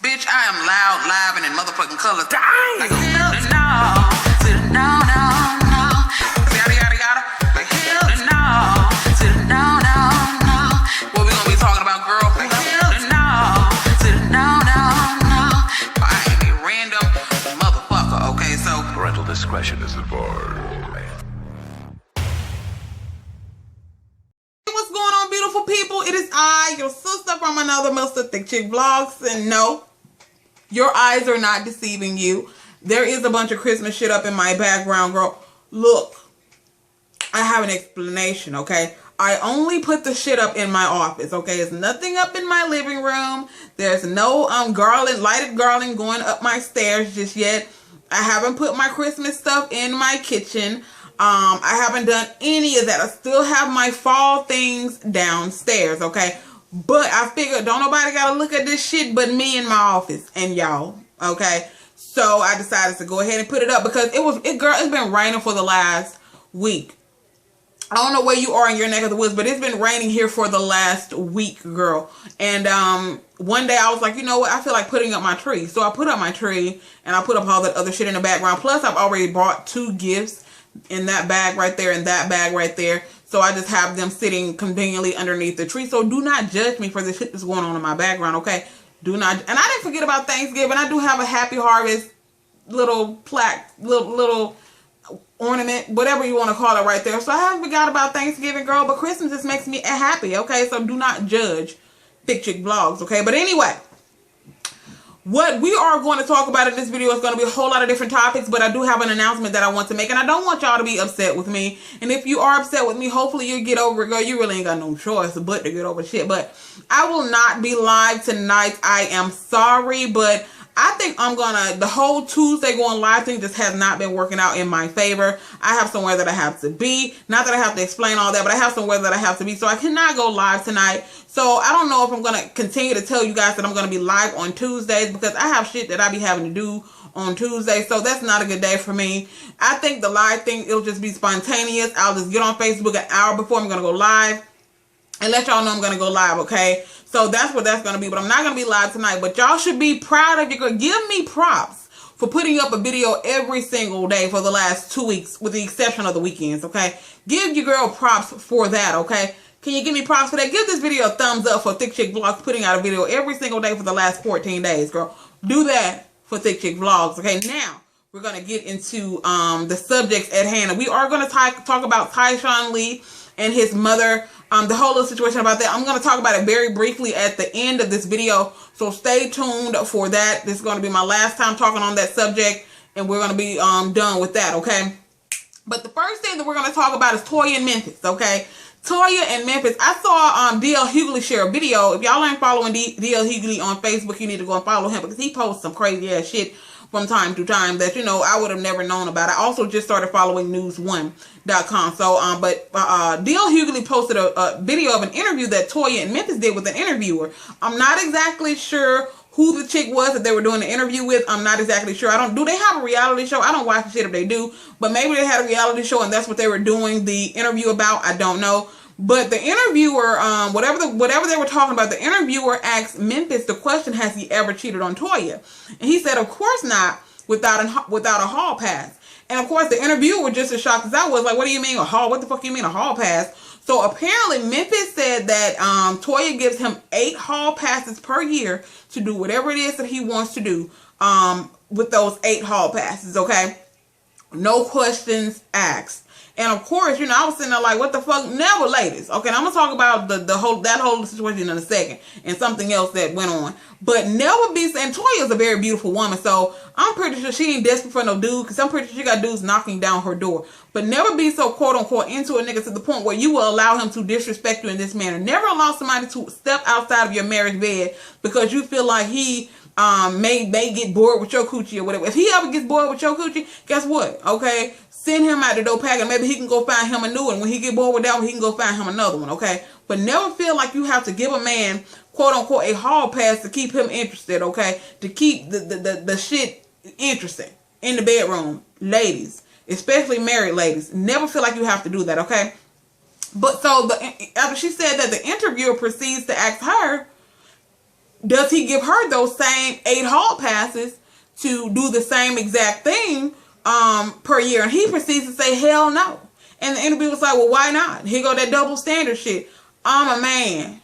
Bitch, I am loud, live, and in motherfucking colors. Like, hell no. No, no, no. Yada, yada, yada. Like, hell no. No, no, no. What we gonna be talking about, girl? Like, hell no. No, no, no. I ain't a random motherfucker, okay? So, parental discretion is advised. What's going on, beautiful people? It is I, your sister from another Mr. ThickChickVlogs, and no, your eyes are not deceiving you. There is a bunch of Christmas shit up in my background, girl. Look, I have an explanation, okay? I only put the shit up in my office, okay? There's nothing up in my living room. There's no lighted garland going up my stairs just yet. I haven't put my Christmas stuff in my kitchen. I haven't done any of that. I still have my fall things downstairs, okay? But I figured don't nobody gotta look at this shit but me in my office and y'all, okay? So I decided to go ahead and put it up because girl, it's been raining for the last week. I don't know where you are in your neck of the woods, but it's been raining here for the last week, girl. And one day I was like, you know what? I feel like putting up my tree. So I put up my tree and I put up all that other shit in the background. Plus, I've already bought 2 gifts in that bag right there and that bag right there. So I just have them sitting conveniently underneath the tree. So do not judge me for the shit that's going on in my background, okay? Do not. And I didn't forget about Thanksgiving. I do have a Happy Harvest little plaque, little ornament, whatever you want to call it right there. So I haven't forgot about Thanksgiving, girl. But Christmas just makes me happy, okay? So do not judge ThickChickVlogs, okay? But anyway, what we are going to talk about in this video is going to be a whole lot of different topics, but I do have an announcement that I want to make, and I don't want y'all to be upset with me. And if you are upset with me, hopefully you'll get over it, girl. You really ain't got no choice but to get over shit. But I will not be live tonight. I am sorry, but I think I'm gonna, the whole Tuesday going live thing just has not been working out in my favor. I have somewhere that I have to be. Not that I have to explain all that, but I have somewhere that I have to be. So I cannot go live tonight. So I don't know if I'm gonna continue to tell you guys that I'm gonna be live on Tuesdays because I have shit that I be having to do on Tuesday. So that's not a good day for me. I think the live thing, it'll just be spontaneous. I'll just get on Facebook an hour before I'm gonna go live and let y'all know I'm gonna go live, okay? So that's what that's going to be. But I'm not going to be live tonight. But y'all should be proud of you. Give me props for putting up a video every single day for the last 2 weeks, with the exception of the weekends, okay? Give your girl props for that, okay? Can you give me props for that? Give this video a thumbs up for ThickChickVlogs putting out a video every single day for the last 14 days, girl. Do that for ThickChickVlogs, okay? Now, we're going to get into the subjects at hand. And we are going to talk about Tyshawn Lee and his mother. The whole little situation about that. I'm going to talk about it very briefly at the end of this video. So stay tuned for that. This is going to be my last time talking on that subject. And we're going to be done with that, okay? But the first thing that we're going to talk about is Toya and Memphis, okay? Toya and Memphis. I saw D.L. Hughley share a video. If y'all ain't following D.L. Hughley on Facebook, you need to go and follow him because he posts some crazy ass shit from time to time that, you know, I would have never known about. I also just started following news1.com. So, D.L. Hughley posted a video of an interview that Toya and Memphis did with an interviewer. I'm not exactly sure who the chick was that they were doing the interview with. I'm not exactly sure. Do they have a reality show? I don't watch the shit if they do, but maybe they had a reality show and that's what they were doing the interview about. I don't know. But the interviewer, whatever they were talking about, the interviewer asked Memphis the question, has he ever cheated on Toya? And he said, of course not, without a hall pass. And of course, the interviewer was just as shocked as I was. Like, what do you mean a hall? What the fuck you mean a hall pass? So apparently Memphis said that Toya gives him 8 hall passes per year to do whatever it is that he wants to do with those 8 hall passes, okay? No questions asked. And of course, you know, I was sitting there like, what the fuck? Never, ladies. Okay, and I'm gonna talk about that whole situation in a second and something else that went on. But never be saying, Toya is a very beautiful woman, so I'm pretty sure she ain't desperate for no dude, because I'm pretty sure she got dudes knocking down her door. But never be so quote unquote into a nigga to the point where you will allow him to disrespect you in this manner. Never allow somebody to step outside of your marriage bed because you feel like he may get bored with your coochie or whatever. If he ever gets bored with your coochie, guess what? Okay, send him out the door packing. Maybe he can go find him a new one. When he get bored with that one, he can go find him another one, okay? But never feel like you have to give a man, quote unquote, a hall pass to keep him interested, okay? To keep the shit interesting in the bedroom. Ladies, especially married ladies, never feel like you have to do that, okay? But so after she said that, the interviewer proceeds to ask her, does he give her those same 8 hall passes to do the same exact thing per year? And he proceeds to say, hell no. And the interview was like, well, why not? Here go that double standard shit. I'm a man.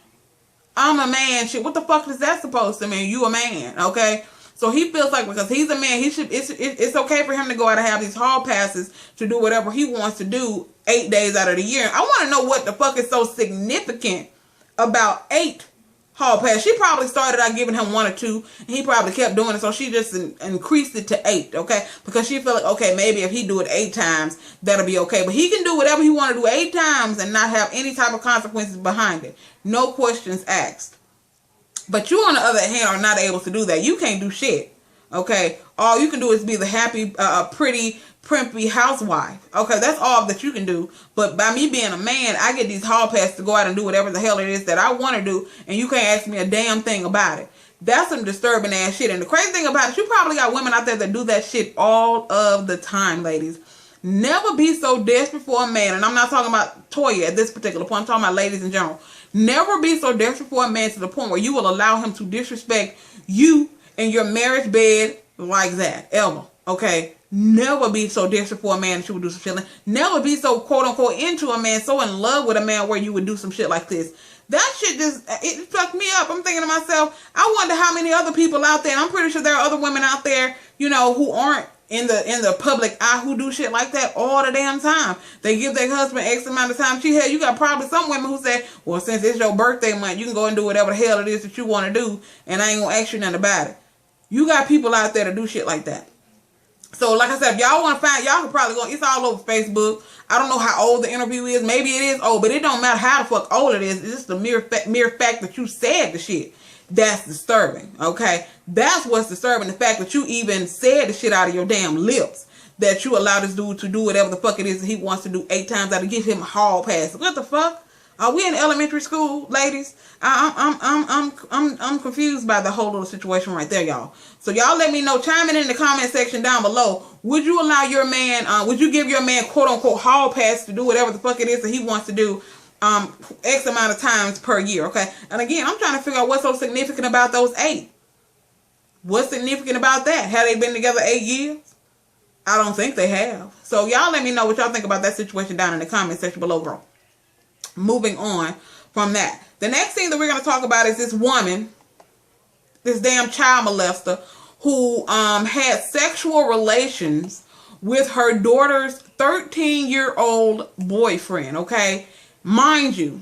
Shit. What the fuck is that supposed to mean? You a man, okay? So he feels like because he's a man, he should. It's okay for him to go out and have these hall passes to do whatever he wants to do 8 days out of the year. I want to know what the fuck is so significant about 8 hall passes. She probably started out giving him 1 or 2, and he probably kept doing it. So she just increased it to 8, okay? Because she felt like, okay, maybe if he do it 8 times, that'll be okay. But he can do whatever he want to do 8 times and not have any type of consequences behind it. No questions asked. But you, on the other hand, are not able to do that. You can't do shit, okay? All you can do is be the happy, pretty, primpy housewife, okay? That's all that you can do. But by me being a man, I get these hall passes to go out and do whatever the hell it is that I want to do, and you can't ask me a damn thing about it. That's some disturbing ass shit. And the crazy thing about it, you probably got women out there that do that shit all of the time, ladies. Never be so desperate for a man, and I'm not talking about Toya at this particular point. I'm talking about ladies in general. Never be so desperate for a man to the point where you will allow him to disrespect you and your marriage bed like that. Ever. Okay? Never be so desperate for a man that you would do some shit like that. Never be so quote-unquote into a man, so in love with a man where you would do some shit like this. That shit just, it fucked me up. I'm thinking to myself, I wonder how many other people out there, and I'm pretty sure there are other women out there, you know, who aren't in the public eye who do shit like that all the damn time. They give their husband X amount of time. You got probably some women who say, well, since it's your birthday month, you can go and do whatever the hell it is that you want to do, and I ain't gonna ask you nothing about it. You got people out there to do shit like that. So, like I said, if y'all want to find, y'all can probably go, it's all over Facebook. I don't know how old the interview is. Maybe it is old, but it don't matter how the fuck old it is. It's just the mere fact that you said the shit. That's disturbing, okay? That's what's disturbing. The fact that you even said the shit out of your damn lips. That you allow this dude to do whatever the fuck it is that he wants to do 8 times out of give him a hall pass. What the fuck? Are we in elementary school, ladies? I'm confused by the whole little situation right there, y'all. So y'all let me know. Chime in the comment section down below. Would you allow your man, would you give your man quote unquote hall pass to do whatever the fuck it is that he wants to do X amount of times per year, okay? And again, I'm trying to figure out what's so significant about those 8. What's significant about that? Have they been together 8 years? I don't think they have. So y'all let me know what y'all think about that situation down in the comment section below, bro. Moving on from that. The next thing that we're going to talk about is this woman, this damn child molester, who had sexual relations with her daughter's 13-year-old boyfriend, okay? Mind you,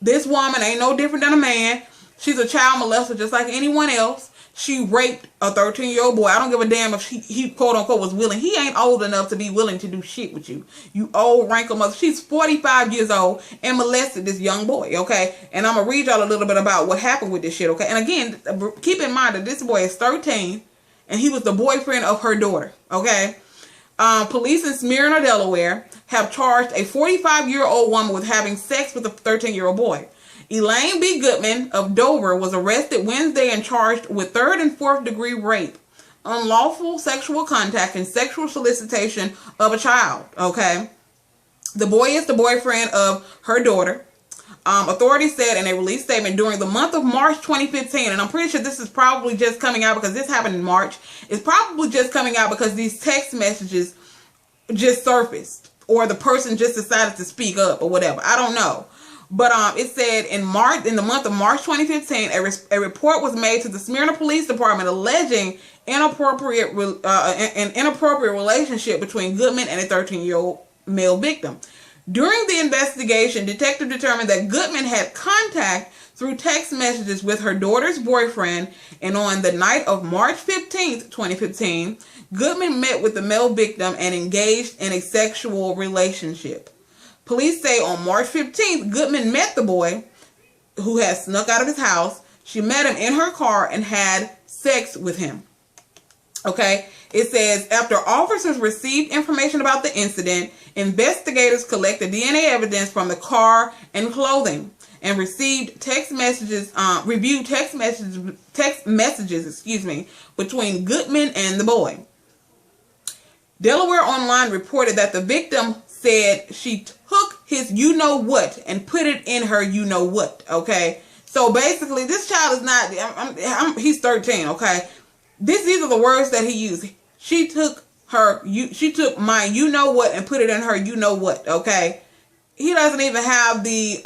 this woman ain't no different than a man. She's a child molester just like anyone else. She raped a 13-year-old boy. I don't give a damn if he quote-unquote was willing. He ain't old enough to be willing to do shit with you. You old wrinkle mother. She's 45 years old and molested this young boy, okay? And I'm going to read y'all a little bit about what happened with this shit, okay? And again, keep in mind that this boy is 13 and he was the boyfriend of her daughter, okay? Police in Smyrna, Delaware have charged a 45-year-old woman with having sex with a 13-year-old boy. Elaine B. Goodman of Dover was arrested Wednesday and charged with 3rd and 4th degree rape, unlawful sexual contact, and sexual solicitation of a child, okay? The boy is the boyfriend of her daughter. Authorities said in a release statement during the month of March 2015, and I'm pretty sure this is probably just coming out because this happened in March. It's probably just coming out because these text messages just surfaced or the person just decided to speak up or whatever. I don't know. But it said in the month of March 2015, a report was made to the Smyrna Police Department alleging an inappropriate relationship between Goodman and a 13-year-old male victim. During the investigation, detectives determined that Goodman had contact through text messages with her daughter's boyfriend, and on the night of March 15th, 2015, Goodman met with the male victim and engaged in a sexual relationship. Police say on March 15th, Goodman met the boy who had snuck out of his house. She met him in her car and had sex with him. Okay? It says, after officers received information about the incident, investigators collected DNA evidence from the car and clothing and reviewed text messages, between Goodman and the boy. Delaware Online reported that the victim said she took his you-know-what and put it in her you-know-what, okay? So So basically, this child is not, he's 13, okay? These are the words that he used. She took my you know what and put it in her you know what, okay? He doesn't even have the,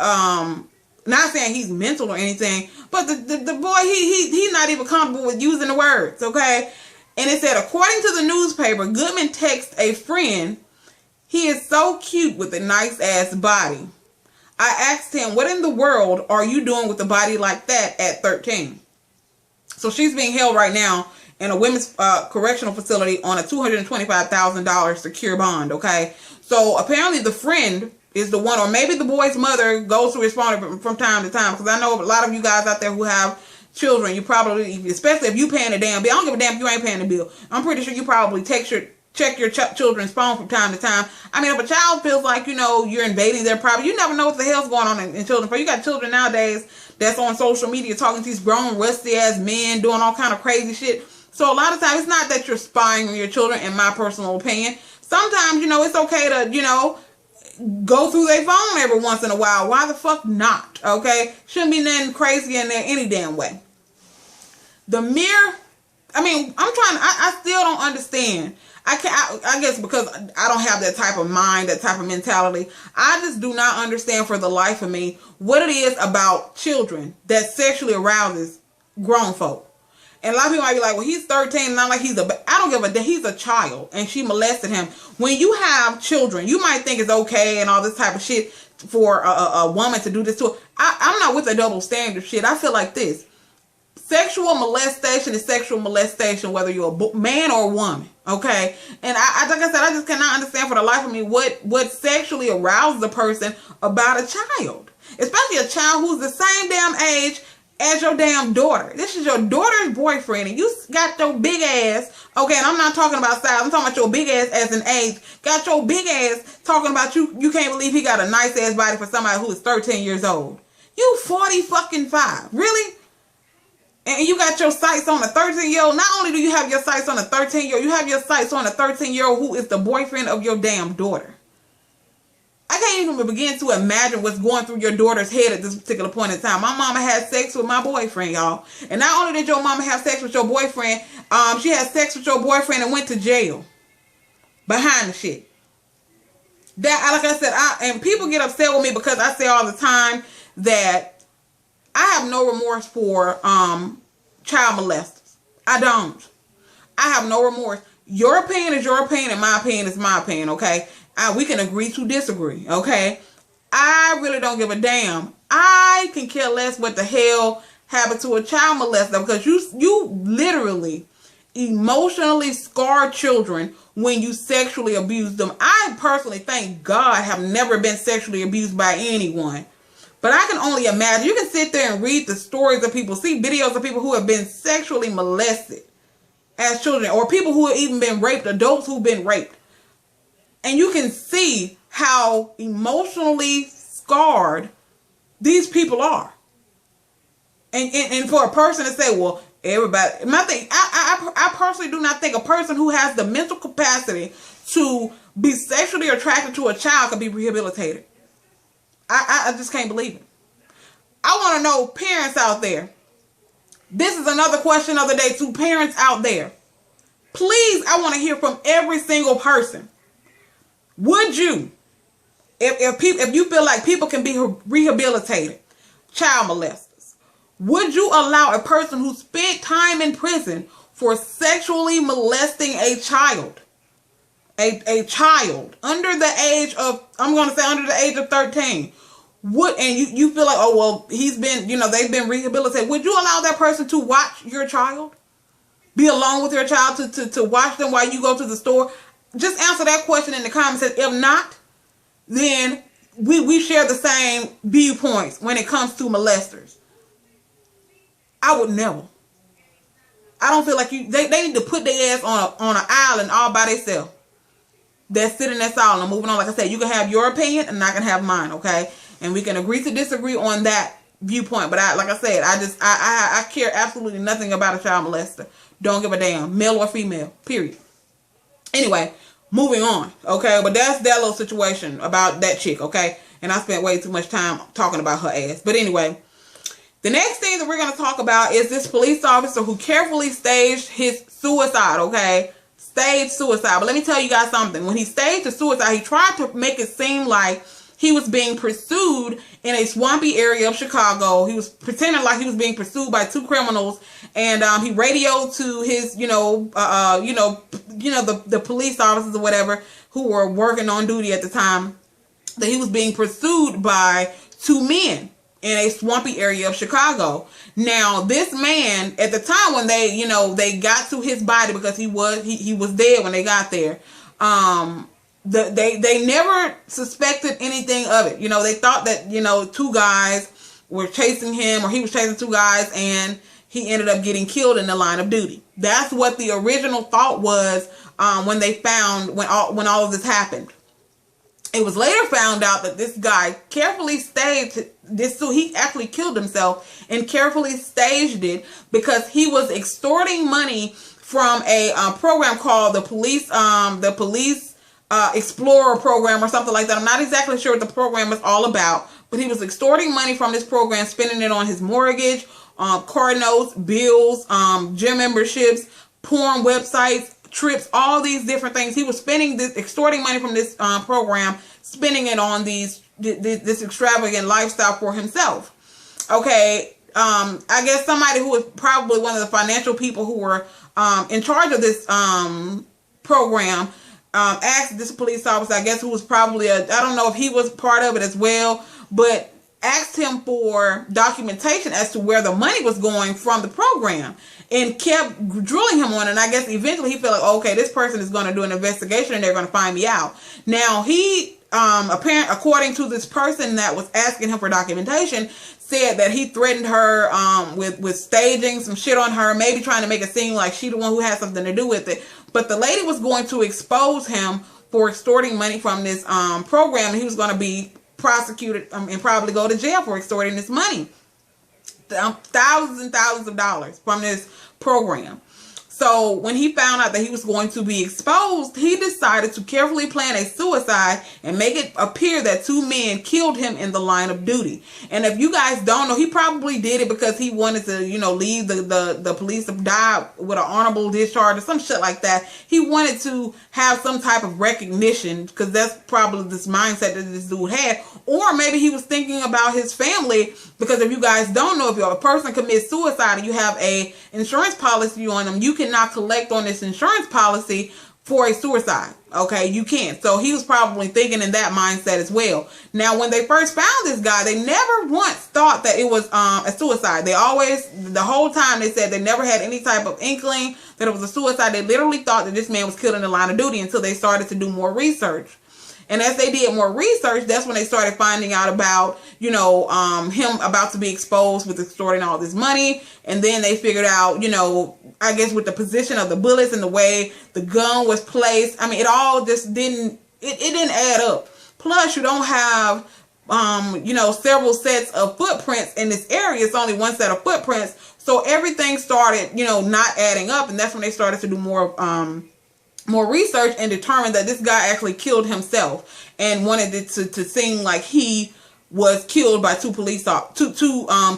not saying he's mental or anything, but the boy, he's not even comfortable with using the words, okay? And it said, according to the newspaper, Goodman texted a friend, he is so cute with a nice ass body. I asked him, what in the world are you doing with a body like that at 13? So she's being held right now in a women's correctional facility on a $225,000 secure bond, okay? So apparently the friend is the one, or maybe the boy's mother goes to respond from time to time, because I know a lot of you guys out there who have children, you probably, especially if you paying a damn bill, I don't give a damn if you ain't paying the bill, I'm pretty sure you probably check your children's phone from time to time. I mean, if a child feels like, you know, you're invading their privacy, you never know what the hell's going on in children. You got children nowadays that's on social media talking to these grown, rusty-ass men doing all kind of crazy shit. So a lot of times, it's not that you're spying on your children, in my personal opinion. Sometimes, you know, it's okay to, you know, go through their phone every once in a while. Why the fuck not? Okay? Shouldn't be nothing crazy in there any damn way. I still don't understand. I guess because I don't have that type of mind, that type of mentality. I just do not understand for the life of me what it is about children that sexually arouses grown folk. And a lot of people might be like, well, he's 13, not like I don't give a damn, he's a child, and she molested him. When you have children, you might think it's okay and all this type of shit for a woman to do this to her. I'm not with the double standard shit. I feel like this. Sexual molestation is sexual molestation, whether you're a man or a woman, okay? And like I said, I just cannot understand for the life of me what sexually arouses a person about a child. Especially a child who's the same damn age as your damn daughter. This is your daughter's boyfriend, and you got your big ass, okay, and I'm not talking about size, I'm talking about your big ass as an age, got your big ass talking about you can't believe he got a nice ass body for somebody who is 13 years old. You 40 fucking 5. Really? And you got your sights on a 13-year-old. Not only do you have your sights on a 13-year-old, you have your sights on a 13-year-old who is the boyfriend of your damn daughter. I can't even begin to imagine what's going through your daughter's head at this particular point in time. My mama had sex with my boyfriend, y'all. And not only did your mama have sex with your boyfriend, she had sex with your boyfriend and went to jail behind the shit. That, like I said, and people get upset with me because I say all the time that I have no remorse for child molesters. I don't. I have no remorse. Your opinion is your opinion, and my opinion is my opinion, okay? We can agree to disagree, okay? I really don't give a damn. I can care less what the hell happened to a child molester, because you literally emotionally scar children when you sexually abuse them. I personally, thank God, have never been sexually abused by anyone. But I can only imagine. You can sit there and read the stories of people, see videos of people who have been sexually molested as children, or people who have even been raped, adults who've been raped. And you can see how emotionally scarred these people are. And for a person to say, well, everybody, my thing, I personally do not think a person who has the mental capacity to be sexually attracted to a child can be rehabilitated. I just can't believe it. I want to know, parents out there, this is another question of the day to parents out there. Please, I want to hear from every single person. Would you, if you feel like people can be rehabilitated, child molesters, would you allow a person who spent time in prison for sexually molesting a child, a child under the age of, I'm going to say under the age of 13, and you feel like, oh, well, he's been, they've been rehabilitated. Would you allow that person to watch your child? Be alone with your child to watch them while you go to the store? Just answer that question in the comments. If not, then we share the same viewpoints when it comes to molesters. I would never. I don't feel like they need to put their ass on an island all by themselves. That's sitting there silent. Moving on. Like I said, you can have your opinion and I can have mine, okay? And we can agree to disagree on that viewpoint. But like I said, I care absolutely nothing about a child molester. Don't give a damn, male or female, period. Anyway, moving on, okay? But that's that little situation about that chick, okay? And I spent way too much time talking about her ass. But anyway, The next thing that we're going to talk about is this police officer who carefully staged his suicide, okay? Staged suicide. But let me tell you guys something. When he staged the suicide, he tried to make it seem like he was being pursued in a swampy area of Chicago. He was pretending like he was being pursued by two criminals, and he radioed to his, the police officers or whatever who were working on duty at the time that he was being pursued by two men in a swampy area of Chicago. Now, this man, at the time when they got to his body, because he was dead when they got there, they never suspected anything of it. They thought that, two guys were chasing him, or he was chasing two guys, and he ended up getting killed in the line of duty. That's what the original thought was when all of this happened. It was later found out that this guy carefully staged this, so he actually killed himself and carefully staged it because he was extorting money from a program called the Police Explorer program or something like that. I'm not exactly sure what the program is all about, but he was extorting money from this program, spending it on his mortgage, car notes, bills, gym memberships, porn websites, trips, all these different things. He was extorting money from this program, spending it on this extravagant lifestyle for himself. Okay, I guess somebody who was probably one of the financial people who were in charge of this program asked this police officer, I guess, who was probably I don't know if he was part of it as well, but asked him for documentation as to where the money was going from the program, and kept drilling him on it. And I guess eventually he felt like, okay, this person is going to do an investigation and they're going to find me out. Now, he, according to this person that was asking him for documentation, said that he threatened her with staging some shit on her, maybe trying to make it seem like she the one who had something to do with it. But the lady was going to expose him for extorting money from this program, and he was going to be prosecuted and probably go to jail for extorting this money. Thousands and thousands of dollars from this program. So when he found out that he was going to be exposed, he decided to carefully plan a suicide and make it appear that two men killed him in the line of duty. And if you guys don't know, he probably did it because he wanted to, leave the police to die with an honorable discharge or some shit like that. He wanted to have some type of recognition, because that's probably this mindset that this dude had. Or maybe he was thinking about his family, because if you guys don't know, if a person commits suicide and you have a insurance policy on them, you cannot collect on this insurance policy for a suicide. Okay, you can't. So he was probably thinking in that mindset as well. Now, when they first found this guy, they never once thought that it was a suicide. They always, the whole time, they said they never had any type of inkling that it was a suicide. They literally thought that this man was killed in the line of duty until they started to do more research. And as they did more research, that's when they started finding out about, him about to be exposed with extorting all this money. And then they figured out, I guess with the position of the bullets and the way the gun was placed. I mean, it all just didn't add up. Plus, you don't have, several sets of footprints in this area. It's only one set of footprints. So everything started, not adding up. And that's when they started to do more research and determined that this guy actually killed himself and wanted it to seem like he was killed by two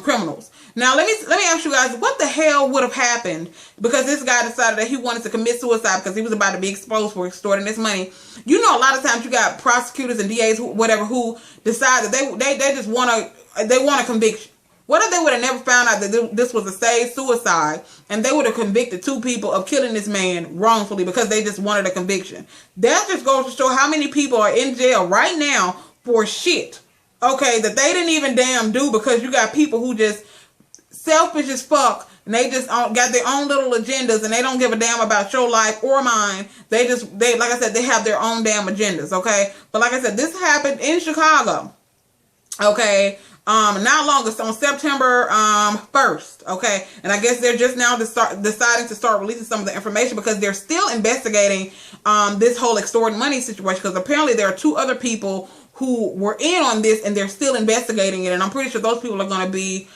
criminals. Now, let me ask you guys, what the hell would have happened because this guy decided that he wanted to commit suicide because he was about to be exposed for extorting this money? A lot of times you got prosecutors and DAs, whatever, who decide that they just want a conviction. What if they would have never found out that this was a staged suicide and they would have convicted two people of killing this man wrongfully because they just wanted a conviction? That just goes to show how many people are in jail right now for shit, okay, that they didn't even damn do, because you got people who just selfish as fuck and they just got their own little agendas and they don't give a damn about your life or mine. They like I said, they have their own damn agendas, okay? But like I said, this happened in Chicago, okay? Not long ago, on September 1st, okay? And I guess they're just now deciding to start releasing some of the information because they're still investigating this whole extorting money situation, because apparently there are two other people who were in on this and they're still investigating it, and I'm pretty sure those people are going to be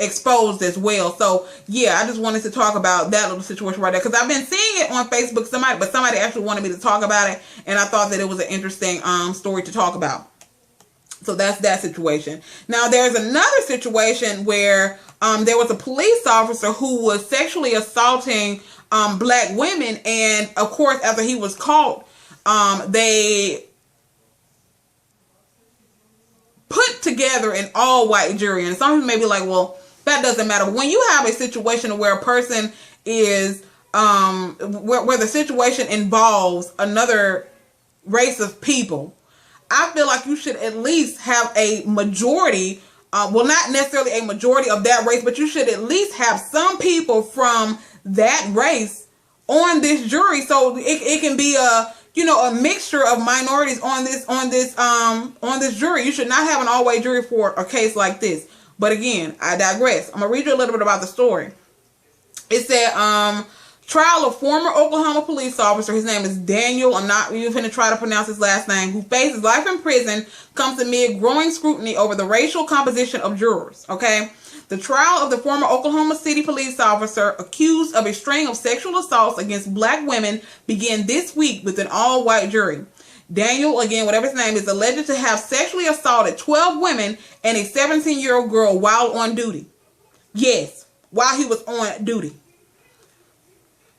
exposed as well. So yeah, I just wanted to talk about that little situation right there, because I've been seeing it on Facebook, somebody actually wanted me to talk about it, and I thought that it was an interesting story to talk about. So that's that situation. Now there's another situation where there was a police officer who was sexually assaulting black women, and of course after he was caught, they put together an all-white jury. And some people may be like, well, that doesn't matter. But when you have a situation where a person is where the situation involves another race of people, I feel like you should at least have a majority, well, not necessarily a majority of that race, but you should at least have some people from that race on this jury, so it can be a, you know, a mixture of minorities on this jury. You should not have an all-white jury for a case like this. But again, I digress. I'm gonna read you a little bit about the story. It said, trial of former Oklahoma police officer, his name is Daniel, I'm not even going to try to pronounce his last name, who faces life in prison, comes amid growing scrutiny over the racial composition of jurors, okay? The trial of the former Oklahoma City police officer accused of a string of sexual assaults against black women began this week with an all-white jury. Daniel, again, whatever his name is, alleged to have sexually assaulted 12 women and a 17-year-old girl while on duty. Yes, while he was on duty.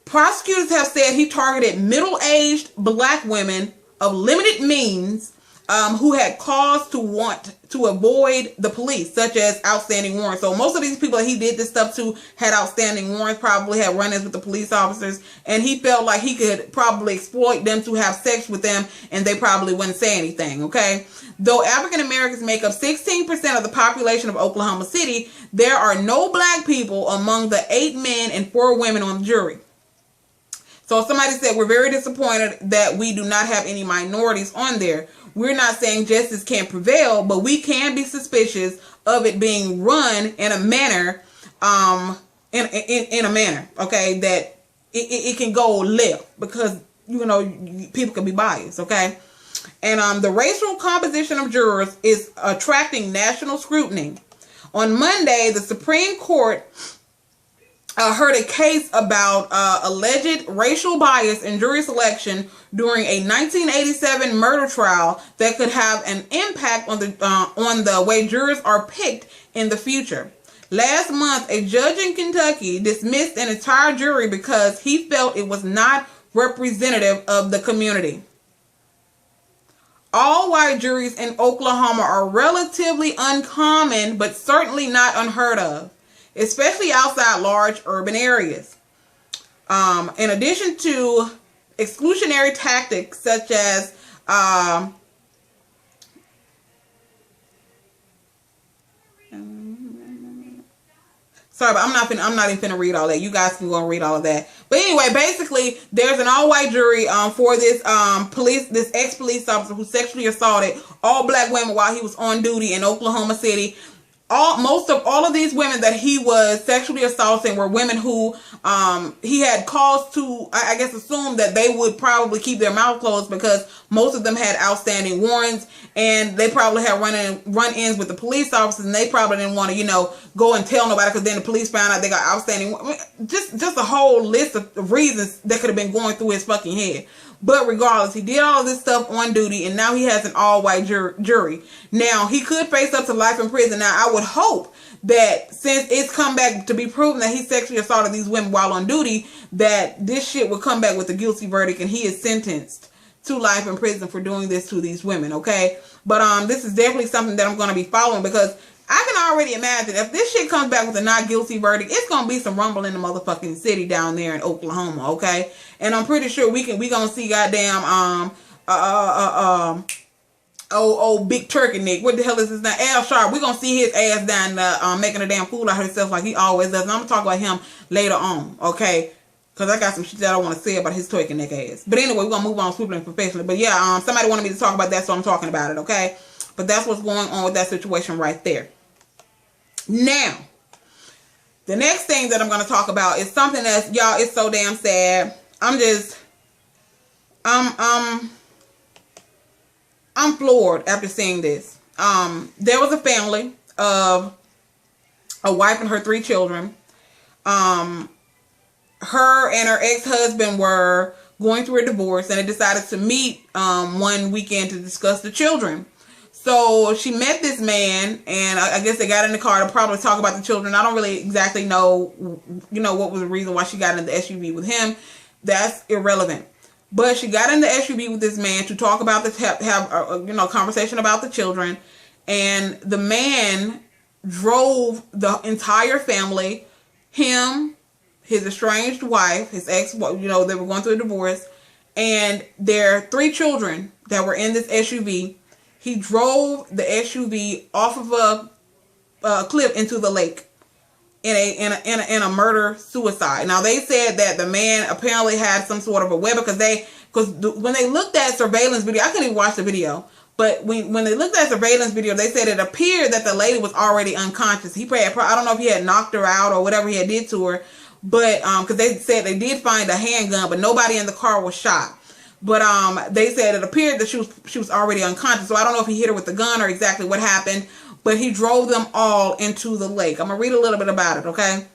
Prosecutors have said he targeted middle-aged black women of limited means who had cause to want to avoid the police, such as outstanding warrants. So most of these people that he did this stuff to had outstanding warrants, probably had run-ins with the police officers, and he felt like he could probably exploit them to have sex with them, and they probably wouldn't say anything, okay? Though African Americans make up 16% of the population of Oklahoma City, there are no black people among the 8 men and 4 women on the jury. So somebody said, we're very disappointed that we do not have any minorities on there. We're not saying justice can't prevail, but we can be suspicious of it being run in a manner, in a manner, okay, that it can go left because, you know, people can be biased, okay? And the racial composition of jurors is attracting national scrutiny. On Monday, the Supreme Court heard a case about alleged racial bias in jury selection during a 1987 murder trial that could have an impact on the way jurors are picked in the future. Last month, a judge in Kentucky dismissed an entire jury because he felt it was not representative of the community. All white juries in Oklahoma are relatively uncommon, but certainly not unheard of, especially outside large urban areas. In addition to exclusionary tactics such as sorry, but I'm not even finna read all that. You guys can go and read all of that. But anyway, basically, there's an all-white jury for this this ex-police officer who sexually assaulted all black women while he was on duty in Oklahoma City. Most of all of these women that he was sexually assaulting were women who he had cause to, I guess, assume that they would probably keep their mouth closed because most of them had outstanding warrants, and they probably had run-ins with the police officers, and they probably didn't want to, you know, go and tell nobody because then the police found out they got outstanding. Just a whole list of reasons that could have been going through his fucking head. But regardless, he did all of this stuff on duty, and now he has an all-white jury. Now, he could face up to life in prison. Now, I would hope that since it's come back to be proven that he sexually assaulted these women while on duty, that this shit would come back with a guilty verdict, and he is sentenced to life in prison for doing this to these women, okay? But this is definitely something that I'm going to be following, because I can already imagine if this shit comes back with a not guilty verdict, it's going to be some rumble in the motherfucking city down there in Oklahoma, okay? And I'm pretty sure we going to see goddamn, old Big Turkey Nick. What the hell is his name? Al Sharp. We're going to see his ass down there making a damn fool out of himself like he always does. And I'm going to talk about him later on, okay? Because I got some shit that I want to say about his turkey neck ass. But anyway, we're going to move on swiftly and professionally. But yeah, somebody wanted me to talk about that, so I'm talking about it, okay? But that's what's going on with that situation right there. Now, the next thing that I'm going to talk about is something that's, y'all, it's so damn sad. I'm floored after seeing this. There was a family of a wife and her 3 children. Her and her ex-husband were going through a divorce, and they decided to meet one weekend to discuss the children. So she met this man, and I guess they got in the car to probably talk about the children. I don't really exactly know, what was the reason why she got in the SUV with him. That's irrelevant. But she got in the SUV with this man to talk about this, have a conversation about the children. And the man drove the entire family, him, his estranged wife, his ex, they were going through a divorce, and their 3 children that were in this SUV. He drove the SUV off of a cliff into the lake in a murder suicide. Now they said that the man apparently had some sort of a weapon because when they looked at surveillance video, I couldn't even watch the video. But when they looked at surveillance video, they said it appeared that the lady was already unconscious. I don't know if he had knocked her out or whatever he had did to her, but because they said they did find a handgun, but nobody in the car was shot. But they said it appeared that she was already unconscious. So I don't know if he hit her with the gun or exactly what happened. But he drove them all into the lake. I'm going to read a little bit about it, okay?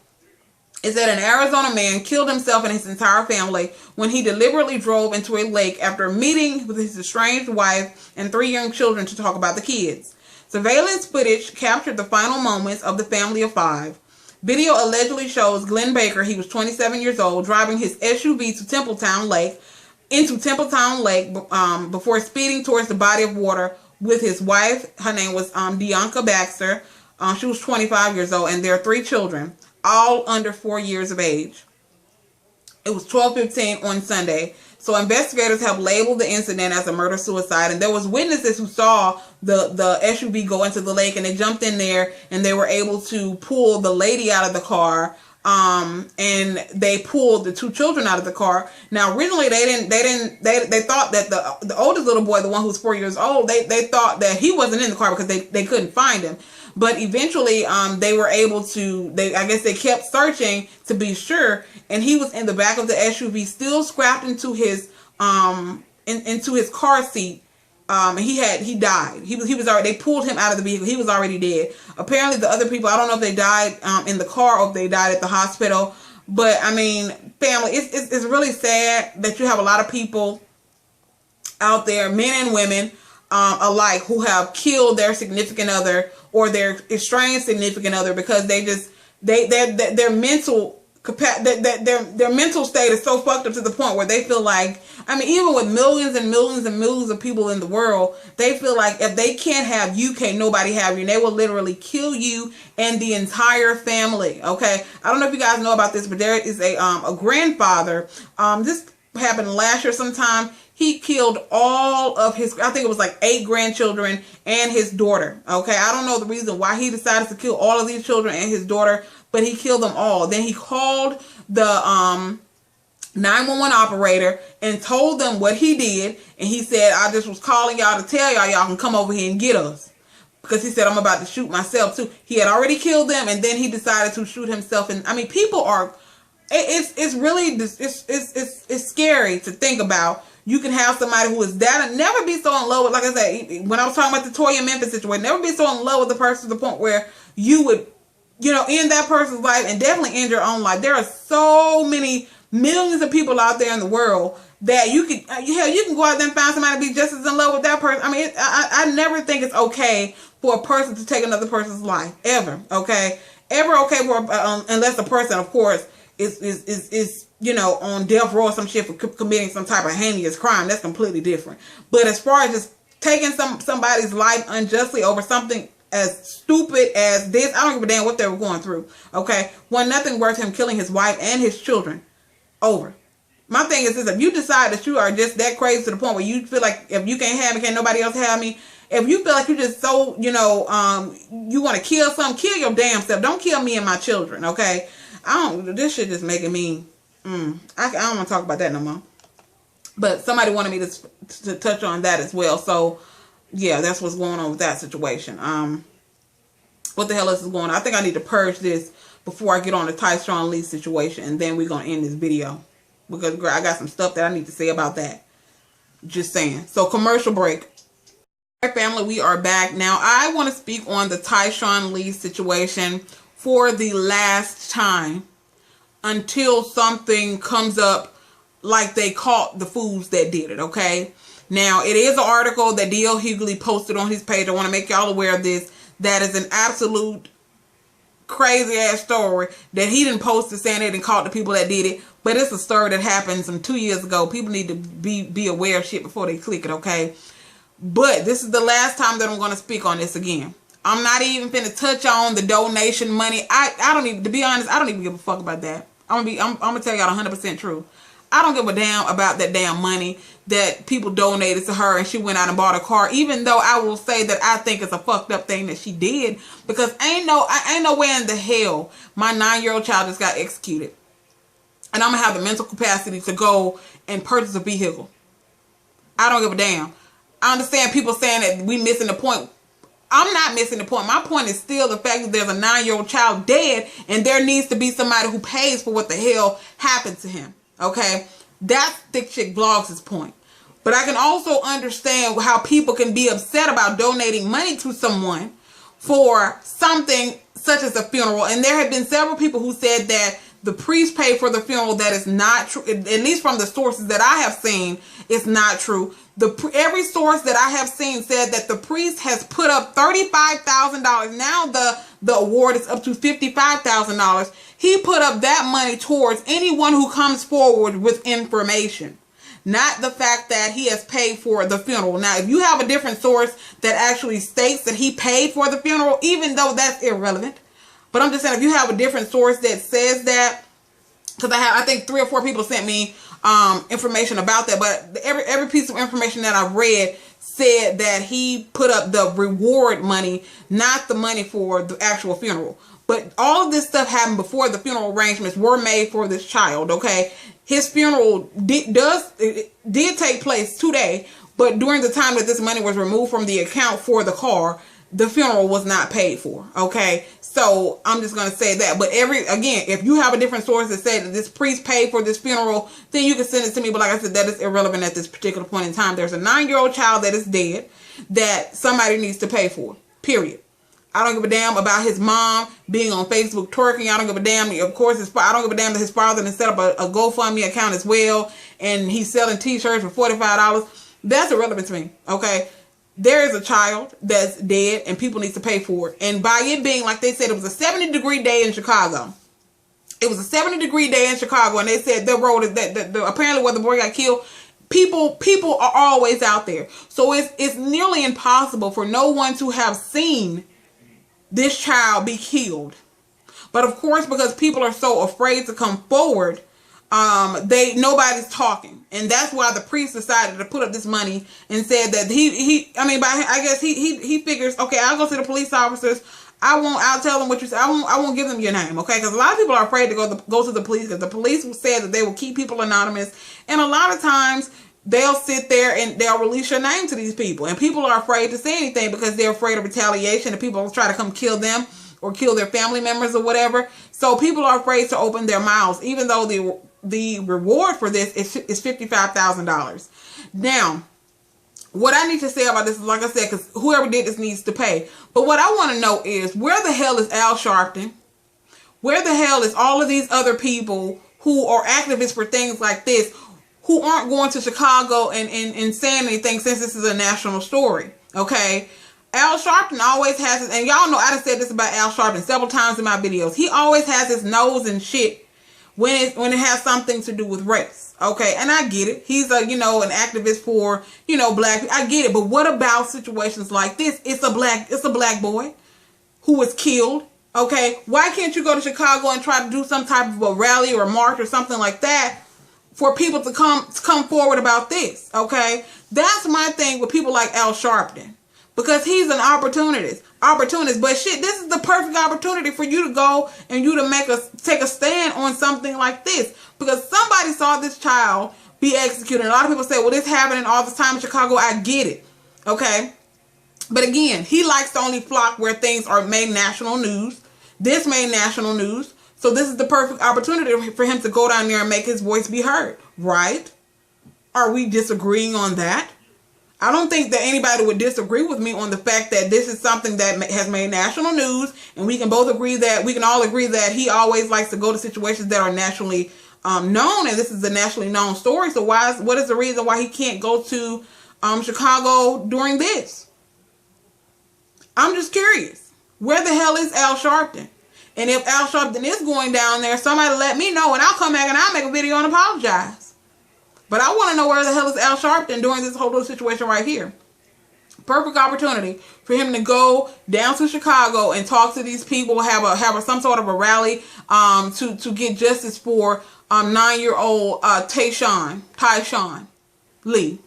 It said an Arizona man killed himself and his entire family when he deliberately drove into a lake after meeting with his estranged wife and 3 young children to talk about the kids. Surveillance footage captured the final moments of the family of 5. Video allegedly shows Glenn Baker, he was 27 years old, driving his SUV to Templetown Lake before speeding towards the body of water with his wife. Her name was Deonka Baxter. She was 25 years old, and their 3 children, all under 4 years of age. It was 12:15 on Sunday. So investigators have labeled the incident as a murder-suicide, and there was witnesses who saw the SUV go into the lake, and they jumped in there, and they were able to pull the lady out of the car. And they pulled the 2 children out of the car. Now, originally they thought that the oldest little boy, the one who was 4 years old, they thought that he wasn't in the car because they couldn't find him. But eventually, they were able to, I guess they kept searching to be sure, and he was in the back of the SUV, still strapped into his, into his car seat. He died. He was already, they pulled him out of the vehicle. He was already dead. Apparently the other people, I don't know if they died in the car or if they died at the hospital. But I mean, family, it's really sad that you have a lot of people out there, men and women alike, who have killed their significant other or their estranged significant other because their mental their mental state is so fucked up to the point where they feel like, I mean, even with millions and millions and millions of people in the world, they feel like if they can't have you, can't nobody have you. And they will literally kill you and the entire family. Okay. I don't know if you guys know about this, but there is a grandfather. This happened last year sometime. He killed all of his, I think it was like 8 grandchildren and his daughter. Okay. I don't know the reason why he decided to kill all of these children and his daughter, but he killed them all. Then he called the 911 operator and told them what he did. And he said, I just was calling y'all to tell y'all can come over here and get us. Because he said, I'm about to shoot myself too. He had already killed them, and then he decided to shoot himself. And I mean, people are, it's really, it's scary to think about. You can have somebody who is that, and never be so in love with, like I said, when I was talking about the Toya Memphis situation, never be so in love with the person to the point where you would, end that person's life and definitely end your own life. There are so many millions of people out there in the world that you can go out there and find somebody to be just as in love with that person. I mean, I never think it's okay for a person to take another person's life, ever. Okay, ever okay for unless the person, of course, is on death row or some shit for committing some type of heinous crime. That's completely different. But as far as just taking somebody's life unjustly over something as stupid as this, I don't give a damn what they were going through. Okay, nothing worth him killing his wife and his children over. My thing is this: if you decide that you are just that crazy to the point where you feel like if you can't have me, can't nobody else have me. If you feel like you're just so, you want to kill kill your damn self. Don't kill me and my children. Okay, this shit just making me. I don't want to talk about that no more. But somebody wanted me to touch on that as well. So yeah, that's what's going on with that situation. What the hell is going on? I think I need to purge this before I get on the Tyshawn Lee situation, and then we're going to end this video. Because, girl, I got some stuff that I need to say about that. Just saying. So, commercial break. All right, family, we are back. Now, I want to speak on the Tyshawn Lee situation for the last time until something comes up like they caught the fools that did it, okay? Now, it is an article that D.L. Hughley posted on his page. I want to make y'all aware of this. That is an absolute crazy ass story that he didn't post it saying it and caught the people that did it. But it's a story that happened some 2 years ago. People need to be aware of shit before they click it, okay? But this is the last time that I'm going to speak on this again. I'm not even finna touch on the donation money. I don't even, to be honest, I don't even give a fuck about that. I'm gonna tell y'all 100% true. I don't give a damn about that damn money that people donated to her and she went out and bought a car, even though I will say that I think it's a fucked up thing that she did, because ain't no way in the hell my 9-year-old child just got executed and I'm gonna have the mental capacity to go and purchase a vehicle. I don't give a damn. I understand people saying that we missing the point. I'm not missing the point. My point is still the fact that there's a 9-year-old child dead and there needs to be somebody who pays for what the hell happened to him. Okay? That's ThickChickVlogs' point. But I can also understand how people can be upset about donating money to someone for something such as a funeral. And there have been several people who said that the priest paid for the funeral. That is not true. At least from the sources that I have seen, it's not true. Every source that I have seen said that the priest has put up $35,000. Now the award is up to $55,000. He put up that money towards anyone who comes forward with information. Not the fact that he has paid for the funeral. Now, if you have a different source that actually states that he paid for the funeral, even though that's irrelevant. But I'm just saying, if you have a different source that says that, because I think 3 or 4 people sent me information about that, but every piece of information that I've read said that he put up the reward money, not the money for the actual funeral. But all of this stuff happened before the funeral arrangements were made for this child, okay? His funeral did take place today, but during the time that this money was removed from the account for the car, the funeral was not paid for, okay? So I'm just going to say that. But again, if you have a different source that said that this priest paid for this funeral, then you can send it to me. But like I said, that is irrelevant at this particular point in time. There's a 9-year-old child that is dead that somebody needs to pay for, period. I don't give a damn about his mom being on Facebook twerking. I don't give a damn. Of course, I don't give a damn that his father then set up a GoFundMe account as well, and he's selling t-shirts for $45. That's irrelevant to me, okay? There is a child that's dead and people need to pay for it. And by it being, like they said, it was a 70-degree day in Chicago. It was a 70-degree day in Chicago, and they said the road is that apparently where the boy got killed, people are always out there. So it's nearly impossible for no one to have seen this child be killed. But of course, because people are so afraid to come forward, nobody's talking. And that's why the priest decided to put up this money and said that I guess he figures, okay, I'll go to the police officers. I'll tell them what you say. I won't give them your name, okay? Because a lot of people are afraid to go to the police, because the police said that they will keep people anonymous. And a lot of times they'll sit there and they'll release your name to these people. And people are afraid to say anything because they're afraid of retaliation, and people will try to come kill them or kill their family members or whatever. So people are afraid to open their mouths, even though the reward for this is $55,000. Now, what I need to say about this is, like I said, because whoever did this needs to pay. But what I want to know is, where the hell is Al Sharpton? Where the hell is all of these other people who are activists for things like this, who aren't going to Chicago and saying anything, since this is a national story, okay? Al Sharpton always has his, and y'all know I done said this about Al Sharpton several times in my videos. He always has his nose in shit when it has something to do with race, okay? And I get it. He's an activist for, black people. I get it. But what about situations like this? It's a black boy who was killed, okay? Why can't you go to Chicago and try to do some type of a rally or a march or something like that for people to come forward about this, okay? That's my thing with people like Al Sharpton. Because he's an opportunist. But shit, this is the perfect opportunity for you to go and you to take a stand on something like this. Because somebody saw this child be executed. A lot of people say, well, this happening all the time in Chicago. I get it. Okay. But again, he likes to only flock where things are made national news. This made national news. So this is the perfect opportunity for him to go down there and make his voice be heard. Right? Are we disagreeing on that? I don't think that anybody would disagree with me on the fact that this is something that has made national news, and we can all agree that he always likes to go to situations that are nationally known, and this is a nationally known story. So what is the reason why he can't go to Chicago during this. I'm just curious. Where the hell is Al Sharpton? And if Al Sharpton is going down there, somebody let me know and I'll come back and I'll make a video and apologize. But I want to know where the hell is Al Sharpton during this whole little situation right here. Perfect opportunity for him to go down to Chicago and talk to these people, have some sort of a rally to get justice for 9-year-old Tyshawn Lee.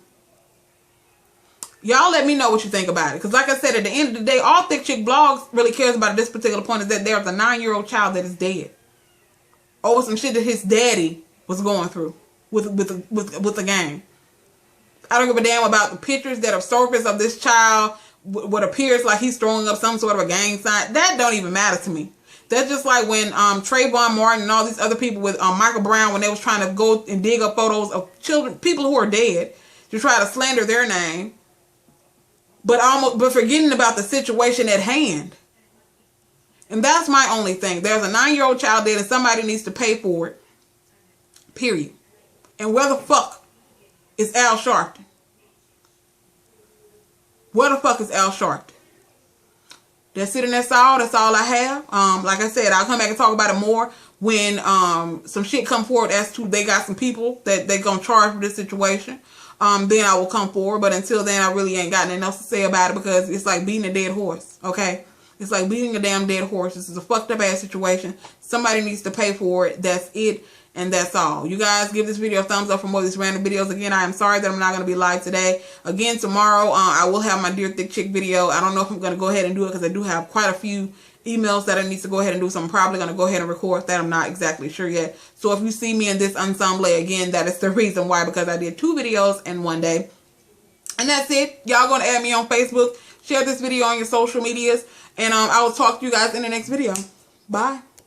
Y'all let me know what you think about it. Because like I said, at the end of the day, all ThickChickVlogs really cares about at this particular point is that there's a 9-year-old child that is dead. Over some shit that his daddy was going through with the gang. I don't give a damn about the pictures that have surfaced of this child. What appears like he's throwing up some sort of a gang sign. That don't even matter to me. That's just like when Trayvon Martin and all these other people with Michael Brown, when they was trying to go and dig up photos of children, people who are dead, to try to slander their name. But forgetting about the situation at hand. And that's my only thing. There's a 9-year-old child dead and somebody needs to pay for it. Period. And where the fuck is Al Sharpton? Where the fuck is Al Sharpton? That's it and that's all. That's all I have. Like I said, I'll come back and talk about it more when some shit come forward as to they got some people that they gonna charge for this situation. Then I will come forward. But until then, I really ain't got nothing else to say about it because it's like beating a dead horse, okay? It's like beating a damn dead horse. This is a fucked up ass situation. Somebody needs to pay for it. That's it, and that's all. You guys give this video a thumbs up for more of these random videos. Again, I am sorry that I'm not going to be live today. Again, tomorrow, I will have my Dear Thick Chick video. I don't know if I'm going to go ahead and do it because I do have quite a few emails that I need to go ahead and do, so I'm probably going to go ahead and record that. I'm not exactly sure yet. So if you see me in this ensemble, again, that is the reason why, because I did 2 videos in one day. And that's it. Y'all going to add me on Facebook, share this video on your social medias, and I will talk to you guys in the next video. Bye.